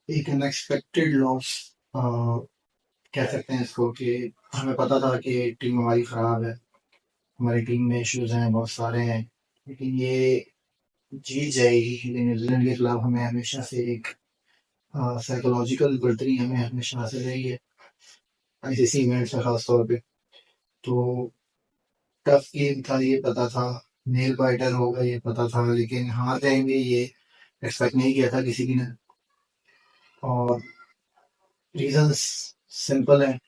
एक unexpected loss कह सकते हैं इसको कि हमें पता था कि टीम हमारी खराब है, हमारी टीम में इश्यूज हैं, बहुत सारे हैं, लेकिन ये जीत जाएगी। ये न्यूजीलैंड के खिलाफ हमें हमेशा से एक साइकोलॉजिकल बढ़तरी हमें हमेशा हासिल रही है आईसीसी इवेंट्स में खास तौर पे। तो टफ गेम था, ये पता था, नेल बाइटर होगा ये पता था, लेकिन हार जाएंगे ये एक्सपेक्ट नहीं किया था किसी ने। और रीजंस सिंपल है,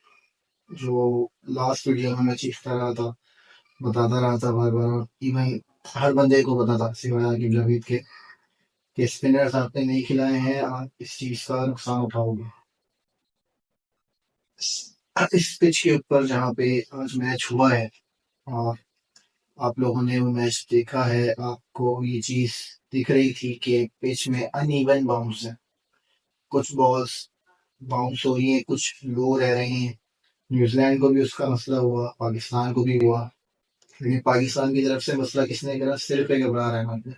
जो लास्ट वीडियो में मैं चीखता रहा था, बताता रहा था बार बार, इवन हर बंदे को पता था सिवाय आकिब जावेद के कि स्पिनर्स आपने नहीं खिलाए हैं, आप इस चीज का नुकसान उठाओगे। इस पिच के ऊपर जहाँ पे आज मैच हुआ है, और आप लोगों ने वो मैच देखा है, आपको ये चीज दिख रही थी कि पिच में अनइवन बाउंस है, कुछ बॉल्स बाउंस हो रही है, कुछ लो रह रही हैं। न्यूजीलैंड को भी उसका मसला हुआ, पाकिस्तान को भी हुआ, लेकिन पाकिस्तान की तरफ से मसला किसने करा? सिर्फ एक इमरान अहमद ने।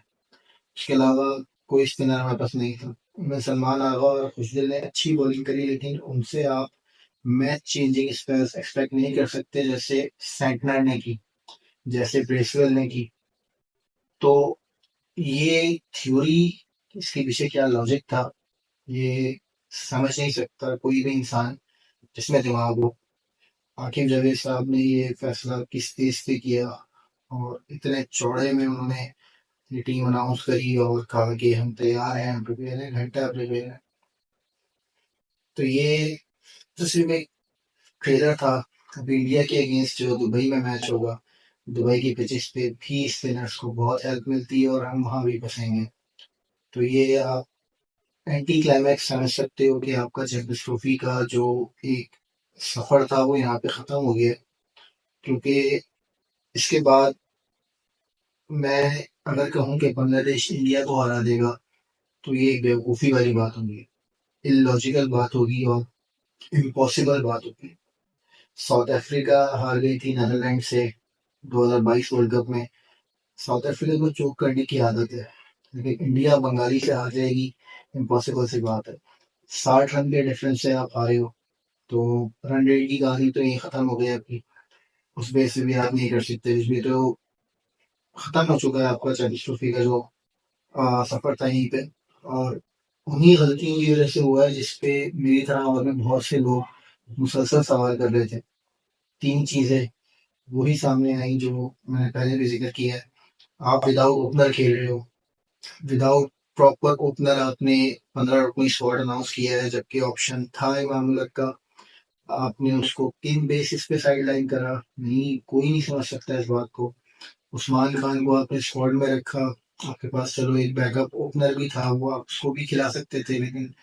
उसके अलावा कोई स्पिनर हमारे पास नहीं था। उनमें सलमान आगा और खुशदिल ने अच्छी बॉलिंग करी, लेकिन उनसे आप मैच चेंजिंग स्पेल्स एक्सपेक्ट नहीं कर सकते, जैसे सेंटनर ने की, जैसे ब्रेसवेल ने की। तो ये थ्योरी, इसके पीछे क्या लॉजिक था, ये समझ नहीं सकता कोई भी इंसान जिसमें दिमाग हो। आकिब जावेद साहब ने ये फैसला किस बेस पे किया, और इतने चौड़े में उन्होंने ये टीम अनाउंस करी और कहा कि हम तैयार हैं, हम प्रिपेयर हैं, घंटा प्रिपेयर हैं। तो ये तो सिर्फ एक ट्रेलर था। अभी इंडिया के अगेंस्ट जो दुबई में मैच होगा, दुबई की पिचेस पे भी स्पिनर्स को बहुत हेल्प मिलती है और हम वहां भी फंसेंगे। तो ये आप एंटी क्लाइमैक्स समझ सकते हो कि आपका चैंपियंस ट्रॉफी का जो एक सफर था वो यहाँ पे खत्म हो गया। क्योंकि इसके बाद मैं अगर कहूँ कि बांग्लादेश इंडिया को हरा देगा, तो ये एक बेवकूफ़ी वाली बात होगी, इलॉजिकल बात होगी और इम्पॉसिबल बात होगी। साउथ अफ्रीका हार गई थी नीदरलैंड से 2022 वर्ल्ड कप में। साउथ अफ्रीका को चोक करने की आदत है, लेकिन इंडिया बंगाली से हार जाएगी, इम्पॉसिबल सी बात है। 60 रन के डिफरेंस से आप हारे हो, तो रन रेट की कहानी तो यही खत्म हो गई आपकी। उस बेस पे भी आप नहीं कर सकते, इसमें तो खत्म हो चुका है आपका चैंपियंस ट्रॉफी का जो सफर था यहीं पे। और उन्हीं गलतियों की वजह से हुआ है जिसपे मेरी तरह और भी बहुत से लोग मुसलसल सवाल कर रहे थे। तीन चीजें वही सामने आई जो मैंने पहले भी जिक्र किया है। आप विदाउट ओपनर खेल रहे हो, विदाउट प्रॉपर ओपनर आपने 15 स्क्वाड अनाउंस किया है, जबकि ऑप्शन था इमाम उलग का। आपने उसको किन बेसिस पे साइड लाइन करा? नहीं, कोई नहीं समझ सकता इस बात को। उस्मान खान को आपने स्क्वाड में रखा, आपके पास चलो एक बैकअप ओपनर भी था, वो आप उसको भी खिला सकते थे, लेकिन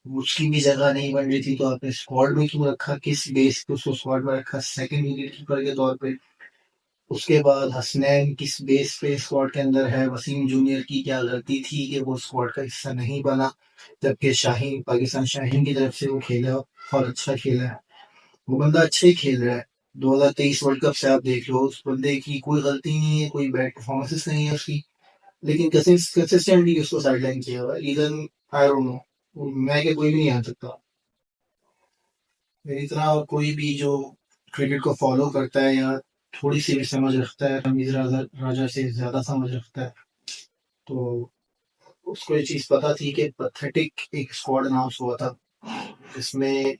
उसकी भी जगह नहीं बन रही थी, तो आपने स्क्वाड में क्यों रखा? किस बेस पे उसको स्क्वाड में रखा? सेकंड विकेट कीपर के तौर पे। उसके बाद हसनैन किस बेस पे स्क्वाड के अंदर है? वसीम जूनियर की क्या गलती थी कि वो स्क्वाड का हिस्सा नहीं बना, जबकि शाहीन, पाकिस्तान शाहीन की तरफ से वो खेला और अच्छा खेला है। वो बंदा अच्छा ही खेल रहा है। 2023 वर्ल्ड कप से आप देख लो, उस बंदे की कोई गलती नहीं है, कोई बैड परफॉर्मेंसेस नहीं है उसकी, लेकिन कंसिस्टेंटली उसको साइडलाइन किया हुआ है। रीजन आई डोंट नो, मैं क्या कोई भी नहीं आ सकता। मेरी तरह और कोई भी जो क्रिकेट को फॉलो करता है या थोड़ी सी भी समझ रखता है, रमीज राजा राजा से ज्यादा समझ रखता है, तो उसको ये चीज पता थी कि पथेटिक एक स्क्वाड अनाउंस हुआ था जिसमें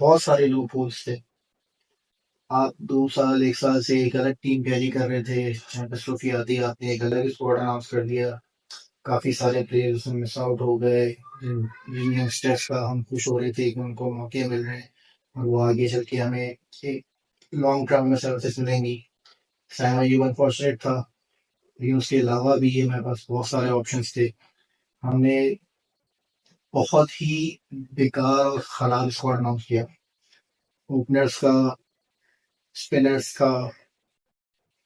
बहुत सारे लूप होल्स थे। आप 2 साल 1 साल से एक अलग टीम कैरी कर रहे थे, चैंपियंस ट्रॉफी आती आपने एक अलग स्क्वाड अनाउंस कर दिया। काफी सारे प्लेयर्स मिस आउट हो गए, जिन यंगस्टर्स का हम खुश हो रहे थे कि उनको मौके मिल रहे हैं और वो आगे चल के हमें एक लॉन्ग टर्म में सर्विसेज मिलेंगी। साइमन यूब अनफॉर्चुनेट था, लेकिन उसके अलावा भी ये हमारे पास बहुत सारे ऑप्शंस थे। हमने बहुत ही बेकार और खराब स्क्वाड अनाउंस किया, ओपनर्स का, स्पिनर्स का,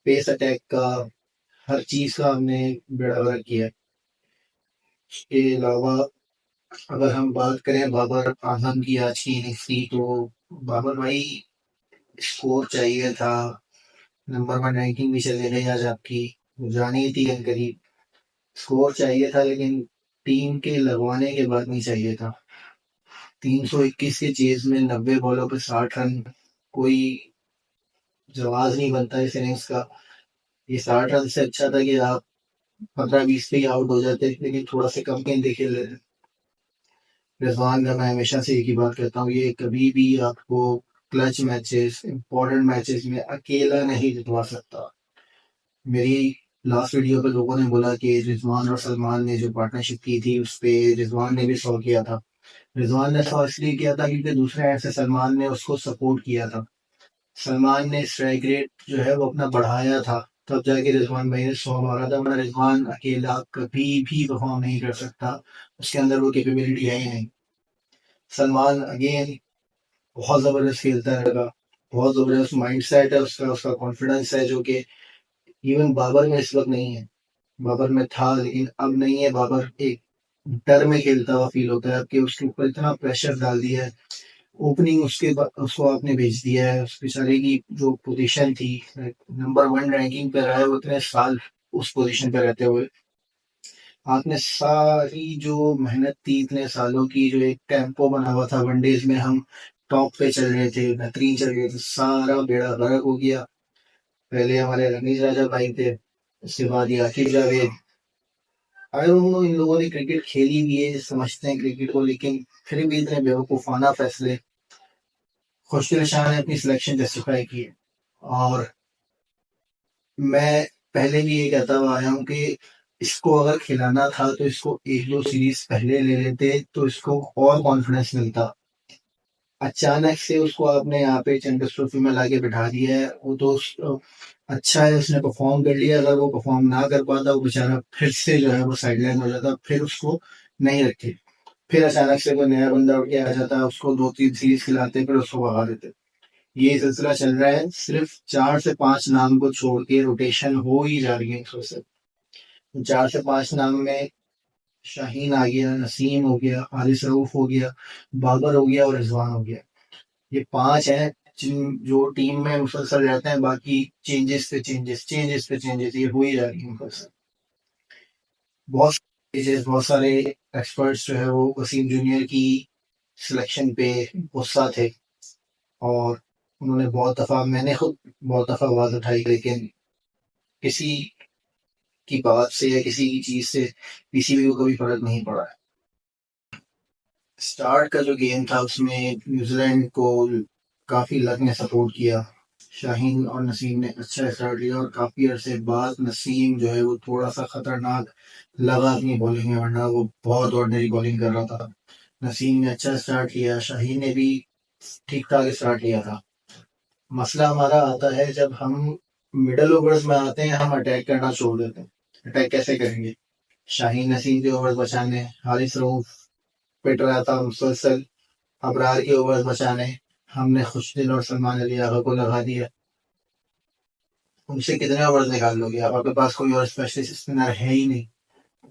पेस अटैक का, हर चीज का हमने बेड़ा गर्क किया। इसके अलावा अगर हम बात करें बाबर आजम की आज की इनिंग्स की, तो बाबर भाई, स्कोर चाहिए था, नंबर वन रैंकिंग भी चले गई आज आपकी, जानी ही थी करीब। स्कोर चाहिए था, लेकिन टीम के लगवाने के बाद नहीं चाहिए था। 321 के चेज में 90 बॉलों पे 60 रन, कोई जवाब नहीं बनता इस इनिंग्स का। ये 60 रन से अच्छा था कि आप 15-20 पे ही आउट हो जाते, लेकिन थोड़ा से कम गेंद खेल लेते। रिजवान का मैं हमेशा से एक ही बात कहता हूँ, ये कभी भी आपको क्लच मैचेस, इंपॉर्टेंट मैचेस में अकेला नहीं जितवा सकता। मेरी लास्ट वीडियो पे लोगों ने बोला कि रिजवान और सलमान ने जो पार्टनरशिप की थी उस पे रिजवान ने भी 100 किया था। रिजवान ने 100 इसलिए किया था क्योंकि दूसरे एंड से सलमान ने उसको सपोर्ट किया था। सलमान ने स्ट्राइक रेट जो है वो अपना बढ़ाया था, तब जाके रिजवान भाई ने 100 मारा था, वरना रिजवान अकेला कभी भी परफॉर्म नहीं कर सकता, उसके अंदर वो कैपेबिलिटी है ही नहीं। सलमान अगेन बहुत जबरदस्त खेलता रहेगा, बहुत जबरदस्त माइंड सेट है उसका, उसका कॉन्फिडेंस है जो कि इवन बाबर में इस वक्त नहीं है। बाबर में था लेकिन अब नहीं है। बाबर एक डर में खेलता हुआ फील होता है, अब कि उसके ऊपर इतना प्रेशर डाल दिया है। ओपनिंग उसको आपने भेज दिया है, उस बेचारे की जो पोजीशन थी, नंबर 1 रैंकिंग पे रहा है वो इतने साल उस पोजीशन पे रहते हुए। आपने सारी जो मेहनत थी इतने सालों की, जो एक टेम्पो बना हुआ था वनडेज में, हम टॉप पे चल रहे थे, बेहतरीन चल रहे थे, सारा बेड़ा गर्क हो गया। पहले हमारे रमीज राजा भाई थे, उसके बाद ये Aqib Javed. I don't know, इन लोगों ने क्रिकेट खेली भी है, समझते हैं क्रिकेट को, लेकिन फिर भी इतने बेवकूफाना फैसले। खुशदिल शाह ने अपनी सिलेक्शन जस्टिफाई की है, और मैं पहले भी ये कहता हुआ आया हूँ कि इसको अगर खिलाना था तो इसको 1-2 सीरीज पहले ले लेते तो इसको और कॉन्फिडेंस मिलता। अचानक से उसको आपने यहाँ पे चैंपियंस ट्रॉफी में लाके बिठा दिया है, वो तो अच्छा है उसने परफॉर्म कर लिया, अगर वो परफॉर्म ना कर पाता वो बेचारा फिर से जो है वो साइडलाइन हो जाता, फिर उसको नहीं रखते। फिर अचानक से कोई नया बंदा उठ के आ जाता, उसको 2-3 सीरीज खिलाते, फिर उसको भगा देते। ये सिलसिला चल रहा है, सिर्फ 4 से 5 नाम को छोड़ के रोटेशन हो ही जा रही है इसमें से। 4 से 5 नाम में शाहीन आ गया, नसीम हो गया, हारिस रऊफ हो गया, बाबर हो गया और रिजवान हो गया। ये 5 हैं जिन जो टीम में मुसलसल रहते हैं, बाकी चेंजेस पे चेंजेस, चेंजेस पे चेंजेस ये हो ही जा रही है मुसलसल। बहुत changes, बहुत सारे एक्सपर्ट्स जो है वो वसीम जूनियर की सिलेक्शन पे गुस्सा थे, और उन्होंने बहुत दफा, मैंने खुद बहुत दफा आवाज उठाई, लेकिन किसी की बात से या किसी की चीज से पीसीबी को कभी फर्क नहीं पड़ा है। स्टार्ट का जो गेम था उसमें न्यूजीलैंड को काफी लक ने सपोर्ट किया। शाहीन और नसीम ने अच्छा स्टार्ट लिया, और काफी अरसे बाद नसीम जो है वो थोड़ा सा खतरनाक लगा अपनी बॉलिंग में, वरना वो बहुत ऑर्डिनरी बॉलिंग कर रहा था। नसीम ने अच्छा स्टार्ट लिया, शाहीन ने भी ठीक ठाक स्टार्ट लिया था। मसला हमारा आता है जब हम मिडल ओवर्स में आते हैं, हम अटैक करना छोड़ देते हैं। अटैक कैसे करेंगे? शाहीन नसीम के ओवर्स बचाने, हारिस रऊफ पिट रहा था मुसलसल, अबरार के ओवर्स बचाने, हमने खुशदिल और सलमान अली आगा को लगा दिया। उनसे कितने ओवर्स निकाल लोगे आप? आपके पास कोई और स्पेशलिस्ट स्पिनर है ही नहीं,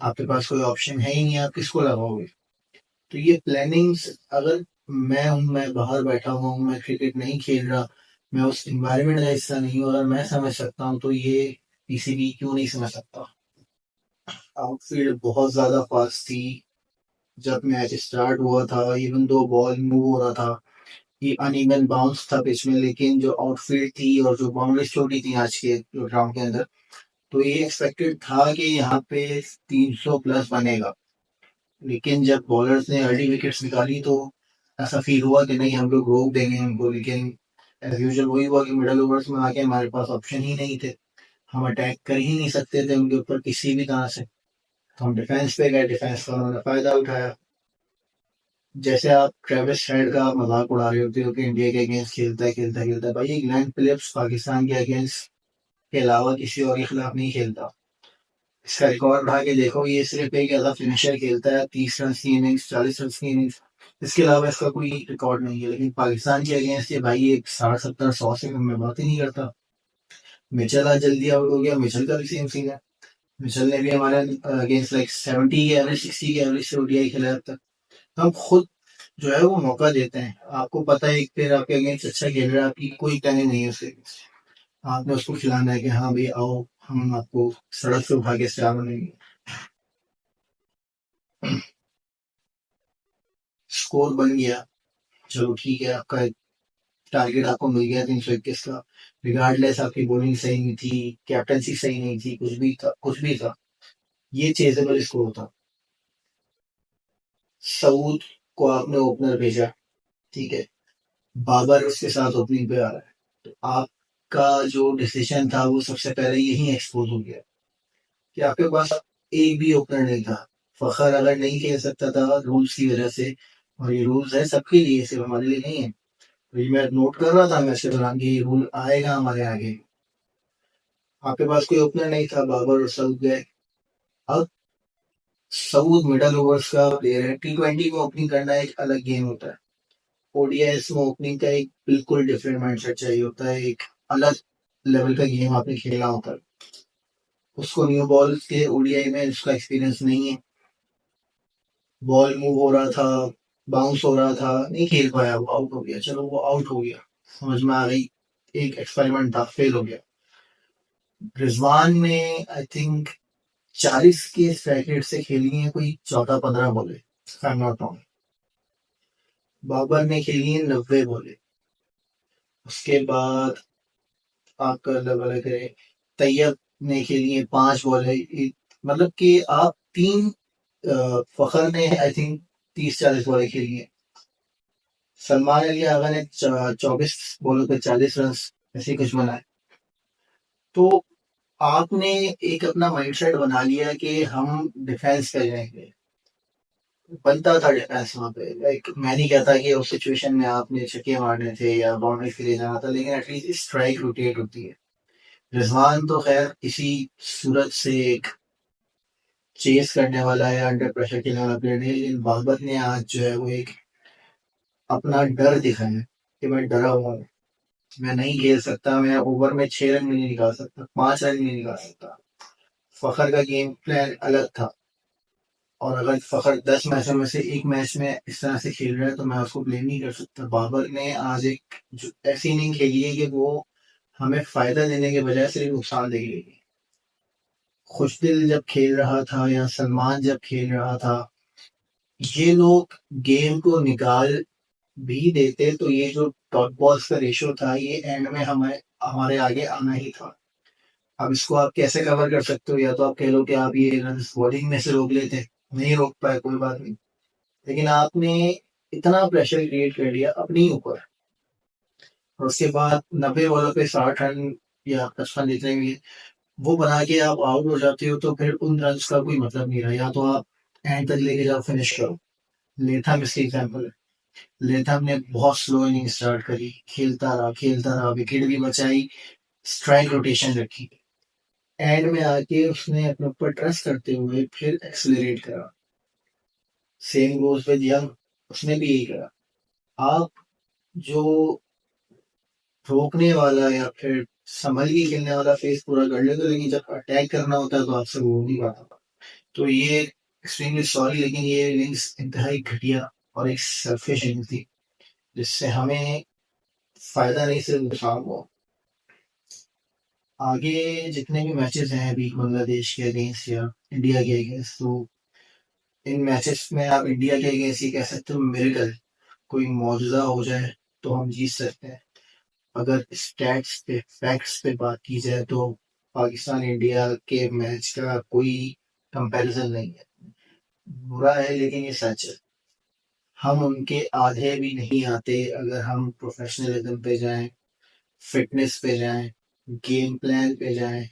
आपके पास कोई ऑप्शन है ही नहीं, आप किसको लगाओगे? तो ये प्लानिंग्स, अगर मैं हूँ, मैं बाहर बैठा हुआ हूँ, मैं क्रिकेट नहीं खेल रहा, मैं उस इन्वायरमेंट का हिस्सा नहीं हूँ, अगर मैं समझ सकता हूँ तो ये पीसीबी क्यों नहीं समझ सकता? आउटफील्ड बहुत ज्यादा फास्ट थी जब मैच स्टार्ट हुआ था, इवन दो बॉल मूव हो रहा था, ये अनइवन बाउंस था पिच में, लेकिन जो आउटफील्ड थी और जो बाउंड्री छोटी थी आज के ग्राउंड के अंदर, तो ये एक्सपेक्टेड था कि यहाँ पे 300 प्लस बनेगा। लेकिन जब बॉलर्स ने अर्ली विकेट्स निकाली तो ऐसा फील हुआ कि नहीं, हम लोग रोक देंगे उनको, लेकिन एज यूजुअल वही हुआ कि मिडल ओवर्स में आके हमारे पास ऑप्शन ही नहीं थे, हम अटैक कर ही नहीं सकते थे उनके ऊपर किसी भी तरह से। तो हम डिफेंस पे गए, डिफेंस का उन्होंने फायदा उठाया। जैसे आप ट्रेविस हेड का मजाक उड़ा रहे होते हो कि इंडिया के अगेंस्ट खेलता है खेलता है खेलता है, भाई ग्लेन फिलिप्स पाकिस्तान के अगेंस्ट के अलावा किसी और के खिलाफ नहीं खेलता। इसका रिकॉर्ड उठा के देखो, ये सिर्फ एक ऐसा फिनिशर खेलता है, 30 रन की इनिंग्स, 40 रन की इनिंग्स, इसके अलावा इसका कोई रिकॉर्ड नहीं है। लेकिन पाकिस्तान के अगेंस्ट ये भाई एक 60, 70, 100 से कम में बात ही नहीं करता। मिचेल आज जल्दी आउट हो गया, मिचेल का भी सेम सीन है। मिचेल ने भी हमारे अगेंस्ट लाइक 70 के एवरेज, 60 के एवरेज से ओडीआई खेला है अब तक। तो हम खुद जो है वो मौका देते हैं, आपको पता है एक प्लेयर आपके अगेंस्ट अच्छा खेल रहा है, आपकी कोई टर्न नहीं है उसके against। आपने उसको खिलाना है कि हाँ भाई आओ, हम आपको सड़क से उठा के स्टार बनेंगे। स्कोर बन गया, चलो ठीक है, आपका टारगेट आपको मिल गया 321 का। रिगार्डलेस आपकी बॉलिंग सही नहीं थी, कैप्टनसी सही नहीं थी, कुछ भी था, कुछ भी था, ये चेजेबल स्कोर था। सऊद को आपने ओपनर भेजा, ठीक है, बाबर उसके साथ ओपनिंग पे आ रहा है, तो आपका जो डिसीजन था वो सबसे पहले यही एक्सपोज हो गया कि आपके पास एक भी ओपनर नहीं था। फखर अगर नहीं खेल सकता था रूल्स की वजह से, और ये रूल्स है सबके लिए, सिर्फ हमारे लिए नहीं है, तो ये मैं नोट कर रहा था मैच के दौरान कि ये रूल आएगा हमारे आगे। आपके पास कोई ओपनर नहीं था, बाबर और सऊद गए। अब सऊद मिडल ओवर्स का प्लेयर है, T20 में ओपनिंग करना एक अलग गेम होता है, ओडीआईएस में ओपनिंग का एक बिल्कुल डिफरेंट माइंडसेट चाहिए होता है, एक अलग लेवल का गेम आपने खेलना होता है। उसको न्यू बॉल के ओडीआई में उसका एक्सपीरियंस नहीं है, बॉल मूव हो रहा था, बाउंस हो रहा था, नहीं खेल पाया, वो आउट हो गया, चलो वो आउट हो गया, समझ में आ गई, एक एक्सपेरिमेंट था, फेल हो गया। रिजवान ने आई थिंक 40 के स्ट्राइक रेट से खेली है कोई 14-15 बॉले, I am not wrong. Babar ने खेली है 90 बॉले। उसके बाद आपका लेवल है, तैयब ने खेली है 5 बॉले। मतलब कि आप तीन, फखर ने आई थिंक 30-40 बॉले खेली है। सलमान अली आगा ने 24 बॉलों पे 40 रन ऐसे ही कुछ बनाए। तो आपने एक अपना माइंडसेट बना लिया कि हम डिफेंस पे जाएंगे, बनता था डिफेंस वहां पे, लाइक मैं नहीं कहता कि उस सिचुएशन में आपने छक्के मारने थे या बाउंड्री के लिए जाना था, लेकिन एटलीस्ट स्ट्राइक रोटेट होती है। रिजवान तो खैर इसी सूरत से एक चेस करने वाला है, अंडर प्रेशर खेलने वाला प्लेयर है, लेकिन बाबर ने आज जो है वो एक अपना डर दिखाया कि मैं डरा हुआ हूँ, मैं नहीं खेल सकता, मैं ओवर में 6 रन भी नहीं निकाल सकता, 5 रन भी नहीं निकाल सकता। फखर का गेम प्लान अलग था, और अगर फखर 10 मैचों में से एक मैच में इस तरह से खेल रहा है तो मैं उसको ब्लेम नहीं कर सकता। बाबर ने आज एक ऐसी इनिंग खेली है कि वो हमें फायदा देने के बजाय सिर्फ नुकसान दे गई। खुशदिल जब खेल रहा था या सलमान जब खेल रहा था, ये लोग गेम को निकाल भी देते तो ये जो डॉट बॉल्स का रेशो था ये एंड में हमें हमारे आगे आना ही था। अब इसको आप कैसे कवर कर सकते हो, या तो आप कह लो कि आप ये रन बॉलिंग में से रोक लेते, नहीं रोक पाए कोई बात नहीं, लेकिन आपने इतना प्रेशर क्रिएट कर लिया अपने ही ऊपर, और उसके बाद 90 बॉलों पे 60 रन या 55 जितने भी वो बना के आप आउट हो जाते हो, तो फिर उन रन का कोई मतलब नहीं रहा, या तो आप एंड तक लेके जाओ, फिनिश करो। लेथम इसका एग्जाम्पल है, लेथम ने बहुत स्लो इनिंग स्टार्ट करी, खेलता रहा, विकेट भी बचाई, स्ट्राइक रोटेशन रखी, एंड में आके उसने अपने ऊपर ट्रस्ट करते हुए फिर एक्सेलरेट करा। सेम गोज विद यंग, उसने भी यही करा। आप जो रोकने वाला या फिर संभल के खेलने वाला फेस पूरा कर लेते, लेकिन जब अटैक करना होता है तो आपसे वो नहीं पाता। तो ये एक्सट्रीमली सॉरी, लेकिन ये इनिंग्स इंतहाई घटिया और एक सेल्फिश इनिंग थी, जिससे हमें फायदा नहीं सिर्फ नुकसान हुआ। आगे जितने भी मैचेस हैं अभी बांग्लादेश के अगेंस्ट या इंडिया के अगेंस्ट, तो इन मैचेस में आप इंडिया के अगेंस्ट ये कह सकते हो मिरेकल, कोई मौजूदा हो जाए तो हम जीत सकते हैं। अगर स्टैट्स पे फैक्ट्स पे बात की जाए तो पाकिस्तान इंडिया के मैच का कोई कंपैरिजन नहीं है। बुरा है लेकिन ये सच है, हम उनके आधे भी नहीं आते अगर हम प्रोफेशनलिज्म पे जाएं, फिटनेस पे जाएं, गेम प्लान पे जाएं,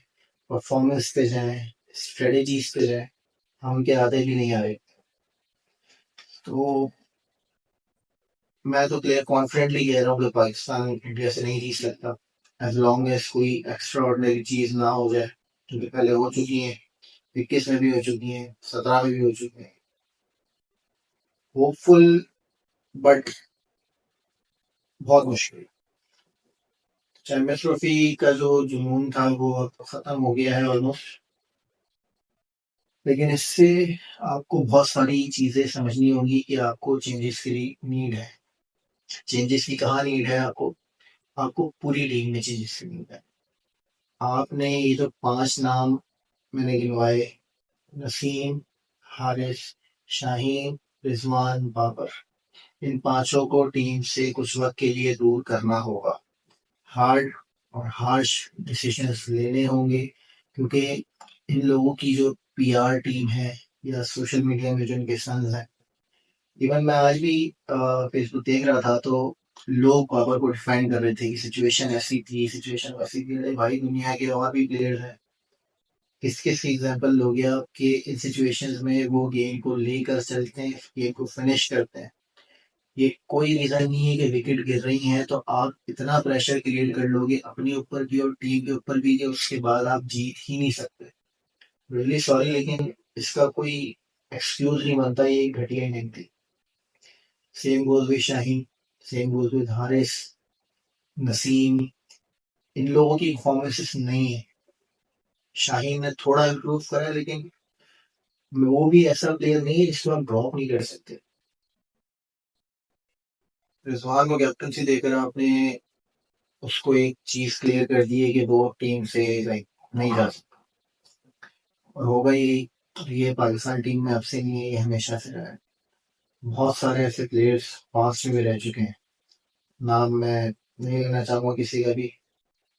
परफॉर्मेंस पे जाएं, स्ट्रेटजीज पे जाएं, हम उनके आधे भी नहीं आ रहे। तो मैं तो क्लियर कॉन्फिडेंटली कह रहा हूँ कि पाकिस्तान इंडिया से नहीं जीत सकता, एज लॉन्ग एज कोई एक्स्ट्रा ऑर्डिनरी चीज ना हो जाए, क्योंकि पहले हो चुकी है, 21 में भी हो चुकी है, 17 में भी हो चुकी है। होपफुल, बट बहुत मुश्किल। चैंपियंस ट्रॉफी का जो जुनून था वो अब खत्म हो गया है ऑलमोस्ट, लेकिन इससे आपको बहुत सारी चीजें समझनी होंगी कि आपको चेंजेस की नीड है। चेंजेस की कहाँ नीड है आपको, आपको पूरी टीम में चेंजेस की नीड है। आपने ये जो 5 नाम मैंने गिनवाए, नसीम, हारिस, शाहीन, रिजवान, बाबर, इन पांचों को टीम से कुछ वक्त के लिए दूर करना होगा। हार्ड और हार्श डिसीजंस लेने होंगे, क्योंकि इन लोगों की जो पीआर टीम है या सोशल मीडिया में जो इनके सन्स हैं, इवन मैं आज भी फेसबुक देख रहा था तो लोग बाबर को डिफाइन कर रहे थे कि सिचुएशन ऐसी थी, सिचुएशन वैसी थी। अरे भाई, दुनिया के और भी प्लेयर्स हैं। किस किस की एग्जाम्पल लोगे आप कि इन सिचुएशंस में वो गेम को लेकर चलते हैं, गेम को फिनिश करते हैं। ये कोई रीजन नहीं है कि विकेट गिर रही है तो आप इतना प्रेशर क्रिएट कर लोगे अपने ऊपर भी और टीम के ऊपर भी कि उसके बाद आप जीत ही नहीं सकते। रियली सॉरी, लेकिन इसका कोई एक्सक्यूज नहीं बनता। ये एक घटिया इनिंग थी। Same goes with Shaheen, same goes with Haris, Naseem. इन लोगों की परफॉर्मेंसेस नहीं है। शाहीन ने थोड़ा इम्प्रूव करा है, लेकिन वो भी ऐसा प्लेयर नहीं है जिसको आप ड्रॉप नहीं कर सकते। रिजवान को कैप्टनसी देकर आपने उसको एक चीज क्लियर कर दी है कि वो टीम से लाइक नहीं जा सकता। और होगा ये पाकिस्तान टीम में अब से नहीं है, ये हमेशा से रहा है। बहुत सारे ऐसे प्लेयर्स पास्ट में भी रह चुके हैं, नाम मैं नहीं लेना चाहूंगा किसी का भी,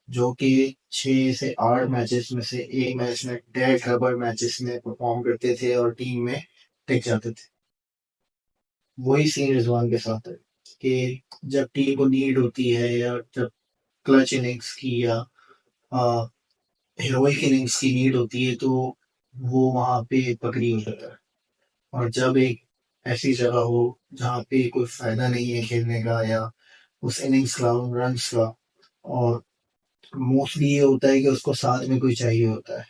जो कि 6 से 8 मैचेस में से एक मैच में डेड रबर मैचेस में परफॉर्म करते थे और टीम में टिक जाते थे। वही सीन रिजवान के साथ है कि जब टीम को नीड होती है या जब क्लच इनिंग्स की या हीरोइक इनिंग्स की नीड होती है तो वो वहां पे पकड़ी हो जाता है। और जब एक ऐसी जगह हो जहाँ पे कोई फायदा नहीं है खेलने का या उस इनिंग्स का उन रन्स का, और मोस्टली ये होता है कि उसको साथ में कोई चाहिए होता है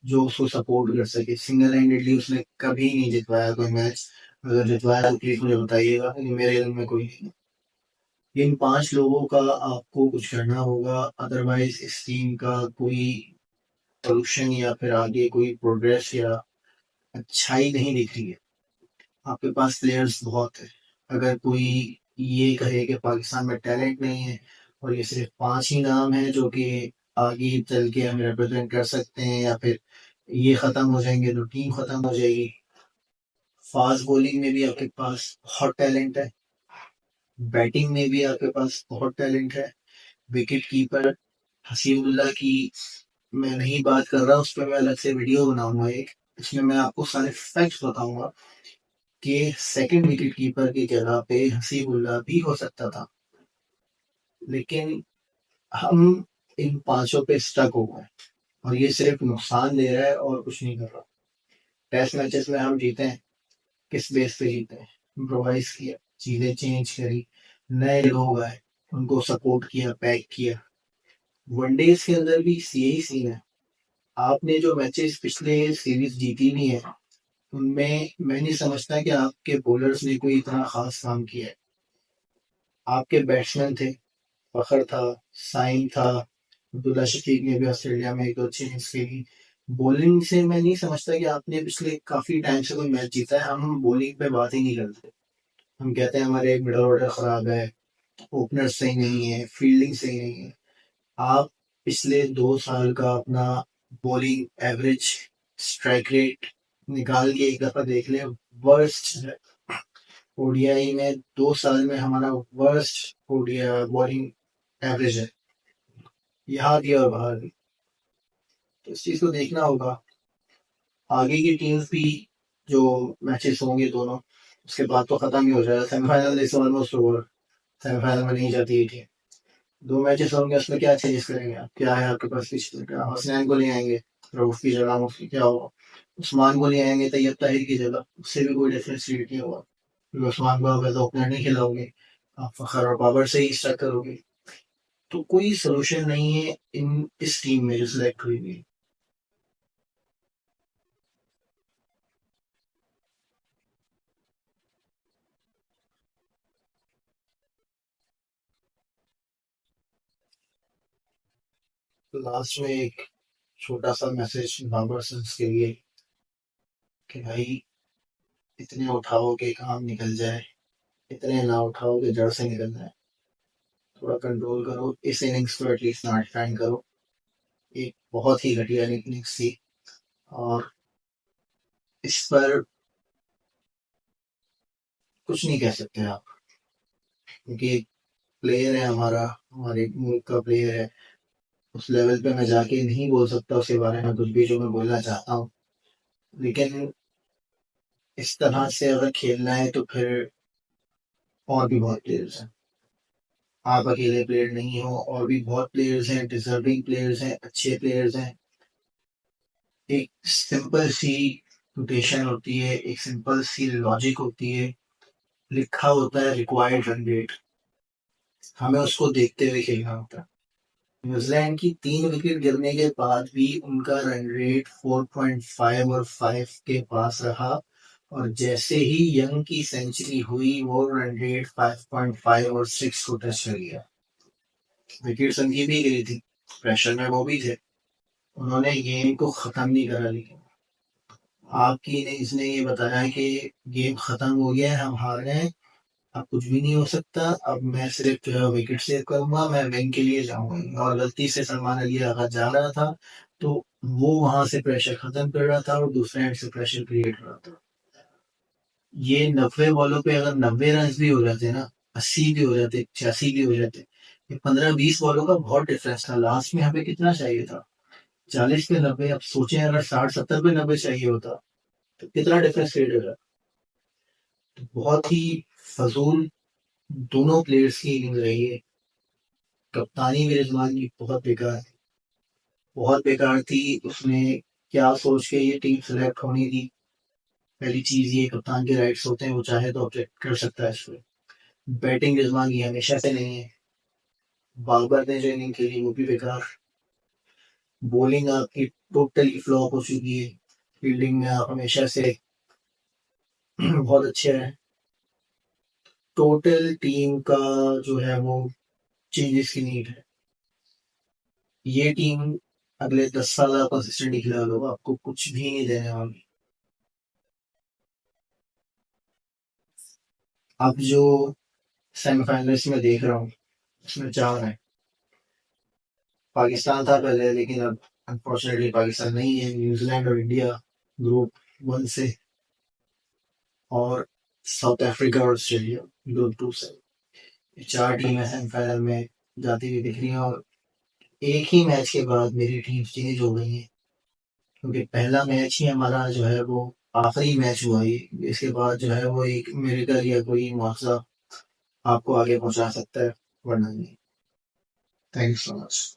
जो उसको सपोर्ट कर सके। सिंगल हैंडेडली उसने कभी नहीं जितवाया कोई मैच। अगर जितवाया तो प्लीज मुझे बताइएगा, लेकिन मेरे इल्म में कोई नहीं। इन 5 लोगों का आपको कुछ करना होगा, अदरवाइज इस टीम का कोई सोल्यूशन या फिर आगे कोई प्रोग्रेस या अच्छाई नहीं दिख रही है। आपके पास प्लेयर्स बहुत है। अगर कोई ये कहे कि पाकिस्तान में टैलेंट नहीं है और ये सिर्फ 5 ही नाम है जो कि आगे चल के हमें रिप्रेजेंट कर सकते हैं, या फिर ये खत्म हो जाएंगे तो टीम खत्म हो जाएगी। फास्ट बॉलिंग में भी आपके पास बहुत टैलेंट है, बैटिंग में भी आपके पास बहुत टैलेंट है। विकेट कीपर हसीबुल्ला की मैं नहीं बात कर रहा, उस पर मैं अलग से वीडियो बनाऊंगा एक, इसमें मैं आपको सारे फैक्ट्स बताऊंगा कि सेकंड विकेट कीपर की जगह पे हसीबुल्ला भी हो सकता था। लेकिन हम इन 5 पे स्टक हो गए और ये सिर्फ नुकसान दे रहा है और कुछ नहीं कर रहा। टेस्ट मैचेस में हम जीते हैं, किस बेस पे जीते हैं? इम्प्रोवाइज किया, चीजें चेंज करी, नए लोग आए, उनको सपोर्ट किया, पैक किया। वनडेज के अंदर भी यही सीन है। आपने जो मैचेस पिछले सीरीज जीती भी है उनमें मैं नहीं समझता कि आपके बॉलर्स ने कोई इतना खास काम किया है। आपके बैट्समैन थे, फखर था, साइम था, अब्दुल्ला शफीक ने भी ऑस्ट्रेलिया में एक दो अच्छी इनिंग्स खेली। बॉलिंग से मैं नहीं समझता कि आपने पिछले काफी टाइम से कोई मैच जीता है। हम बॉलिंग पे बात ही नहीं करते। हम कहते हैं हमारे मिडल ऑर्डर खराब है, ओपनर सही नहीं है, फील्डिंग सही नहीं है। आप पिछले 2 साल का अपना बॉलिंग एवरेज, स्ट्राइक रेट निकाल के एक दफा देख ले। वर्स्ट ओडीआई में 2 साल में हमारा वर्स्ट ओडीआई बॉलिंग एवरेज है, यहाँ भी और बाहर भी। तो इस चीज को देखना होगा। आगे की टीम्स भी जो मैचेस होंगे दोनों, उसके बाद तो खत्म ही हो जाएगा। Semifinal is almost over. Semifinal में नहीं जाती है टीम। 2 मैचेस होंगे, उसमें क्या चेंजेस करेंगे आप? क्या है आपके पास पिछले? क्या हसनैन को ले आएंगे रऊफ की जगह? मुफ्ती क्या होगा? उस्मान को ले आएंगे तैयब ताहिर की जगह, उससे भी कोई डिफरेंस क्रिएट नहीं होगा, क्योंकि उस्मान को आप एज ओपनर नहीं खिलाओगे, आप फखर और बाबर से ही स्टार्ट करोगे। तो कोई सोल्यूशन नहीं है इन इस टीम में जो सिलेक्ट हुई है। तो लास्ट में एक छोटा सा मैसेज बाबर सन्स के लिए कि भाई, इतने उठाओ कि काम निकल जाए, इतने ना उठाओ कि जड़ से निकल जाए। थोड़ा कंट्रोल करो, इस इनिंग्स को एटलीस्ट ना डिफाइन करो। एक बहुत ही घटिया इनिंग्स थी और इस पर कुछ नहीं कह सकते आप, क्योंकि प्लेयर है हमारा, हमारे मुल्क का प्लेयर है। उस लेवल पे मैं जाके नहीं बोल सकता उसके बारे में कुछ भी जो मैं बोलना चाहता हूँ। लेकिन इस तरह से अगर खेलना है तो फिर और भी बहुत प्लेयर्स हैं। आप अकेले प्लेयर नहीं हो, और भी बहुत प्लेयर्स हैं, डिजर्विंग प्लेयर्स हैं, अच्छे प्लेयर्स हैं। एक सिंपल सी रोटेशन होती है, एक सिंपल सी लॉजिक होती है, लिखा होता है रिक्वायर्ड रन रेट, हमें उसको देखते हुए खेलना होता है। न्यूजीलैंड की 3 विकेट गिरने के बाद भी उनका रन रेट 4.5 और 5 के पास रहा, और जैसे ही यंग की सेंचुरी हुई वो रन रेट 5.5 और 6 को टच कर गया। विकेट उनकी भी गिरी थी, प्रेशर में वो भी थे, उन्होंने गेम को खत्म नहीं करा। लेकिन आपकी इनिंग्स ने ये बताया कि गेम खत्म हो गया है, हम हार गए हैं, अब कुछ भी नहीं हो सकता, अब मैं सिर्फ जो है विकेट सेव करूंगा, मैं विन के लिए जाऊंगा। और गलती से सलमान अली आगा जा रहा था, तो वो वहां से प्रेशर खत्म कर रहा था और दूसरे एंड से प्रेशर क्रिएट कर रहा था। ये 90 बॉलों पे अगर 90 रन भी हो जाते ना, 80 भी हो जाते, 86 भी हो जाते, ये 15-20 बॉलों का बहुत डिफरेंस था। लास्ट में हमें कितना चाहिए था? 40 पे 90। अब सोचें अगर 60-70 पे 90 चाहिए होता तो कितना डिफरेंस क्रिएट हो जाता। तो बहुत ही फजूल दोनों प्लेयर्स की इनिंग रही है। कप्तानी भी रिजवान की बहुत बेकार थी। उसने क्या सोच के ये टीम सेलेक्ट होनी थी? पहली चीज, ये कप्तान के राइट्स होते हैं, वो चाहे तो ऑब्जेक्ट कर सकता है इस पे। बैटिंग रिजवान की हमेशा से नहीं है। बाबर ने जो इनिंग खेली वो भी बेकार। बॉलिंग आपकी टोटली फ्लॉप हो चुकी है। फील्डिंग में आप हमेशा से बहुत अच्छे हैं। टोटल टीम का जो है वो चेंजेस की नीड है। ये टीम अगले 10 साल आप कंसिस्टेंटली खिला लो, आपको कुछ भी नहीं देने वाली। अब जो सेमीफाइनलिस्ट में देख रहा हूँ उसमें 4 हैं। पाकिस्तान था पहले, लेकिन अब अनफॉर्चुनेटली पाकिस्तान नहीं है। न्यूजीलैंड और इंडिया ग्रुप 1 से, और साउथ अफ्रीका और ऑस्ट्रेलिया ग्रुप 2 से। ये 4 टीमें सेमीफाइनल में जाती हुई दिख रही हैं, और एक ही मैच के बाद मेरी टीम चेंज हो गई है, क्योंकि पहला मैच ही हमारा जो है वो आखिरी मैच हुआ है। इसके बाद जो है वो एक मेरेकल या कोई मुआवजा आपको आगे पहुंचा सकता है, वरना नहीं। Thank you so much.